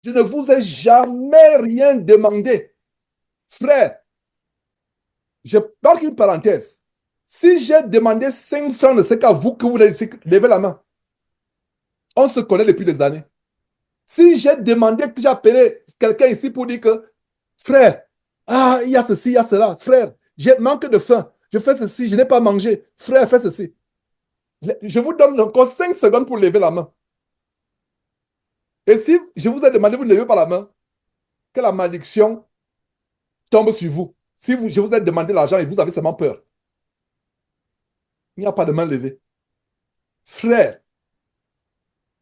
Je ne vous ai jamais rien demandé. Frère, je parle une parenthèse. Si j'ai demandé 5 francs de ce qu'à vous que vous levez la main, on se connaît depuis des années. Si j'ai demandé que j'ai appelé quelqu'un ici pour dire que, frère, ah, il y a ceci, il y a cela, frère, j'ai manque de faim, je fais ceci, je n'ai pas mangé, frère, fais ceci. Je vous donne encore 5 secondes pour lever la main. Et si je vous ai demandé, vous ne levez pas la main, que la malédiction tombe sur vous. Si je vous ai demandé l'argent et vous avez seulement peur, il n'y a pas de main levée. Frère,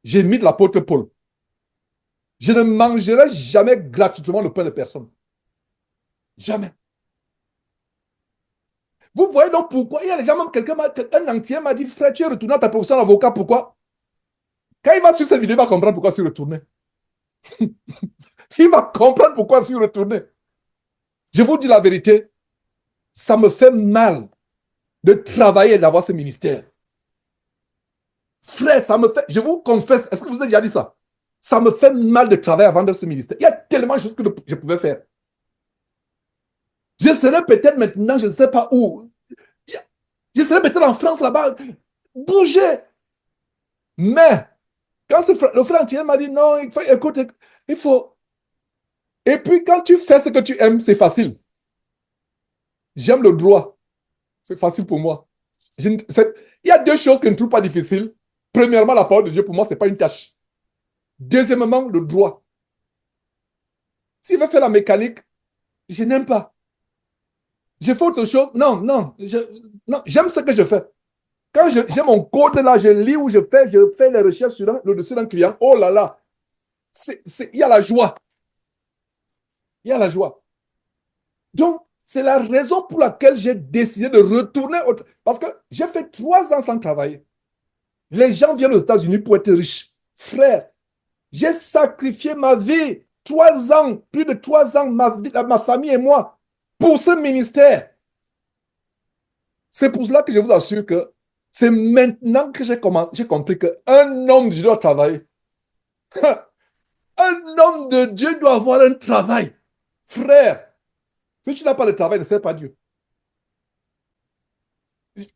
j'ai mis de l'apôtre Paul. Je ne mangerai jamais gratuitement le pain de personne. Jamais. Vous voyez donc pourquoi il y a des gens, même un entier m'a dit, frère, tu es retourné à ta profession d'avocat, pourquoi? Quand il va sur cette vidéo, il va comprendre pourquoi je suis retourné. Il va comprendre pourquoi je suis retourné. Je vous dis la vérité, ça me fait mal de travailler et d'avoir ce ministère. Frère, ça me fait, je vous confesse, est-ce que vous avez déjà dit ça? Ça me fait mal de travailler avant de ce ministère. Il y a tellement de choses que je pouvais faire. Je serais peut-être maintenant, je ne sais pas où. Je serais peut-être en France là-bas. Bougez. Mais, quand le frère entier m'a dit non, écoute, il faut. Et puis, quand tu fais ce que tu aimes, c'est facile. J'aime le droit. C'est facile pour moi. Il y a deux choses que je ne trouve pas difficiles. Premièrement, la parole de Dieu, pour moi, ce n'est pas une tâche. Deuxièmement, le droit. S'il veut faire la mécanique, je n'aime pas. Je fais autre chose. Non, non. Non, j'aime ce que je fais. Quand j'ai mon code là, je lis ou je fais les recherches sur le dossier d'un client. Oh là là, il y a la joie. Il y a la joie. Donc, c'est la raison pour laquelle j'ai décidé de retourner. Parce que j'ai fait 3 ans sans travailler. Les gens viennent aux États-Unis pour être riches. Frère, j'ai sacrifié ma vie. 3 ans, plus de 3 ans, ma famille et moi, pour ce ministère. C'est pour cela que je vous assure que c'est maintenant que j'ai compris qu'un homme de Dieu doit travailler. Un homme de Dieu doit avoir un travail. Frère, si tu n'as pas de travail, ne sers pas Dieu.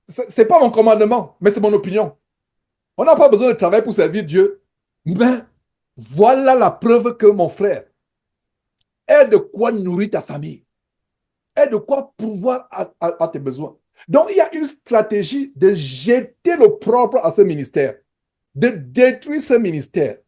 Ce n'est pas mon commandement, mais c'est mon opinion. On n'a pas besoin de travail pour servir Dieu. Mais voilà la preuve que mon frère est de quoi nourrir ta famille, est de quoi pourvoir à tes besoins. Donc, il y a une stratégie de jeter le propre à ce ministère, de détruire ce ministère.